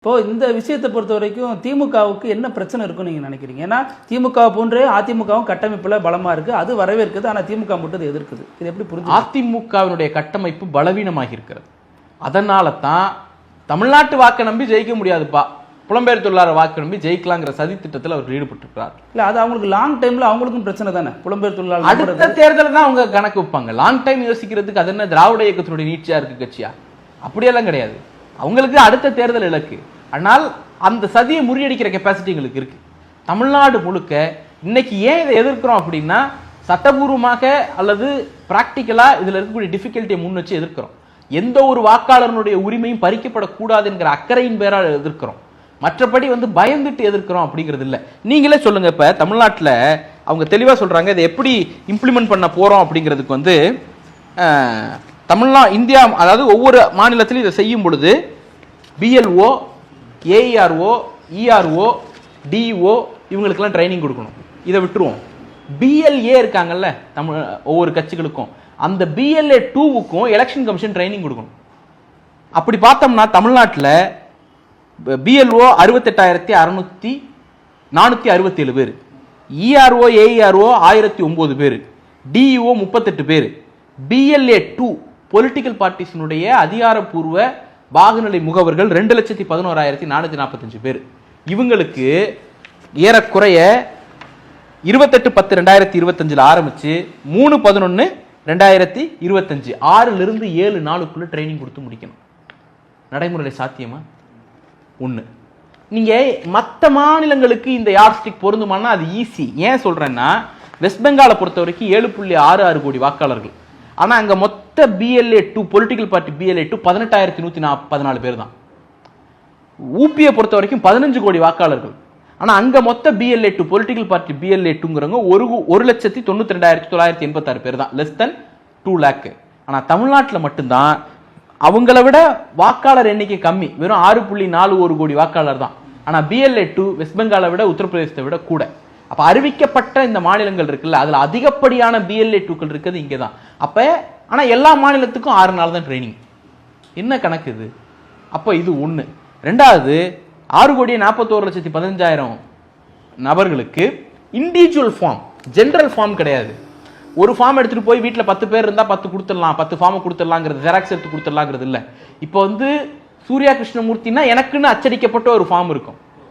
இப்போ இந்த விஷயத்தை பொறுத்த வரைக்கும் திமுகவுக்கு என்ன பிரச்சனை இருக்குன்னு நீங்க நினைக்கிறீங்க? ஏன்னா திமுக போன்றே அதிமுகவும் கட்டமைப்புல பலமா இருக்கு, அது வரவேற்குது. ஆனா திமுக மட்டும் எதிர்க்குது. இது எப்படி புரிஞ்சு? அதிமுகவினுடைய கட்டமைப்பு பலவீனமாக இருக்கிறது. அதனால தான் தமிழ்நாட்டு வாக்கை நம்பி ஜெயிக்க முடியாதுப்பா, புலம்பெயர் தொழிலாளர் வாக்கு நம்பி ஜெயிக்கலாங்கிற சதி திட்டத்தில் அவர் ஈடுபட்டிருக்கிறார். இல்ல, அது அவங்களுக்கு லாங் டைம்ல அவங்களுக்கும் பிரச்சனை தானே. புலம்பெயர் தொழிலாளர் அடுத்த தேர்தல் தான் அவங்க கணக்கு வைப்பாங்க. லாங் டைம் யோசிக்கிறதுக்கு அது என்ன திராவிட இயக்கத்தினுடைய நீட்சியா இருக்கு கட்சியா? அப்படியெல்லாம் கிடையாது. அவங்களுக்கு அடுத்த தேர்தல் இலக்கு. ஆனால் அந்த சதியை முறியடிக்கிற கெப்பாசிட்டி எங்களுக்கு இருக்கு. தமிழ்நாடு முழுக்க இன்னைக்கு ஏன் இதை எதிர்க்கிறோம் அப்படின்னா, சட்டபூர்வமாக அல்லது பிராக்டிக்கலா இதுல இருக்கக்கூடிய டிஃபிகல்ட்டியை முன் வச்சு எதிர்க்கிறோம். எந்த ஒரு வாக்காளர்களுடைய உரிமையும் பறிக்கப்படக்கூடாது என்கிற அக்கறையின் பேரால் எதிர்க்கிறோம். மற்றபடி பயந்துட்டு எதிர்க்கிறோம் அப்படிங்கிறது இல்லை. நீங்களே சொல்லுங்க, இப்ப தமிழ்நாட்டில் அவங்க தெளிவா சொல்றாங்க இதை எப்படி இம்ப்ளிமெண்ட் பண்ண போறோம் அப்படிங்கிறதுக்கு இந்தியா, அதாவது ஒவ்வொரு மாநிலத்திலும் இதை செய்யும் பொழுது பிஎல்ஓ, ஏஇஆர்ஓ, இஆர்ஓ, டிஓ இவங்களுக்கெல்லாம் ட்ரைனிங் கொடுக்கணும். இதை விட்டுருவோம். பிஎல்ஏ இருக்காங்கல்ல தமிழ் ஒவ்வொரு கட்சிகளுக்கும், அந்த பிஎல்ஏ 2வுக்கும் எலெக்ஷன் கமிஷன் ட்ரைனிங் கொடுக்கணும். அப்படி பார்த்தோம்னா தமிழ்நாட்டில் பிஎல்ஓ 68,467 பேர், இஆர்ஓ ஏஇஆர்ஓ 1009 பேர், டிஇஓ 38 பேர், பிஎல்ஏ 2 பொலிட்டிக்கல் பார்ட்டிஸினுடைய அதிகாரப்பூர்வ பாகுநிலை முகவர்கள் 2,11,445 பேர். இவங்களுக்கு ஏறக்குறைய 28/10/2025 ஆரம்பிச்சு 3/11/2025 6லிருந்து 7 நாளுக்குள்ள ட்ரைனிங் கொடுத்து முடிக்கணும். நடைமுறை சாத்தியமா? ஒண்ணு. நீங்க மற்ற மாநிலங்களுக்கு இந்த யார்ஸ்டிக் பொருந்துமானா அது ஈஸி. ஏன் சொல்றேன்னா, வெஸ்ட் பெங்காலை பொறுத்த வரைக்கும் 7.66 கோடி வாக்காளர்கள். ஆனா அங்க மொத்த பிஎல்ஏ 2 பொலிட்டிக்கல் பார்ட்டி பிஎல்ஏ 2 18,114 பேர் தான். ஊபியை பொறுத்த வரைக்கும் 15 கோடி வாக்காளர்கள். ஆனா அங்க மொத்த பிஎல்ஏ 2 பொலிட்டிக்கல் பார்ட்டி பிஎல்ஏ 2ங்கிறவங்க 1,92,986 பேர் தான், லெஸ் தென் 2 lakh. ஆனா தமிழ்நாட்டில் மட்டும்தான் அவங்கள விட வாக்காளர் எண்ணிக்கை கம்மி, வெறும் 6.41 கோடி வாக்காளர் தான். ஆனா பிஎல்ஏ 2 வெஸ்ட் பெங்காலை விட உத்தரப்பிரதேசத்தை விட கூட. அப்ப அறிவிக்கப்பட்ட இந்த மாநிலங்கள் இருக்குல்ல, அதுல அதிகப்படியான பிஎல்ஏ 2க்கள் இருக்குது இங்கதான். அப்ப ஆனா எல்லா மாநிலத்துக்கும் 6 நாள் தான் ட்ரைனிங். என்ன கணக்கு இது? அப்ப இது ஒண்ணு. ரெண்டாவது, 6,41,15,000 நபர்களுக்கு இண்டிவிஜுவல் ஃபார்ம், ஜெனரல் ஃபார்ம் கிடையாது. ஒரு ஃபார்ம் எடுத்துட்டு போய் வீட்டில் 10 பேர் இருந்தா 10 கொடுத்துடலாம், 10 ஃபார்ம் கொடுத்துடலாங்கிறது, ஜெராக்ஸ் எடுத்து கொடுத்துடலாங்கிறது இல்லை. இப்போ சூர்யா கிருஷ்ணமூர்த்தினா எனக்குன்னு அச்சடிக்கப்பட்ட ஒரு ஃபார்ம் இருக்கும்.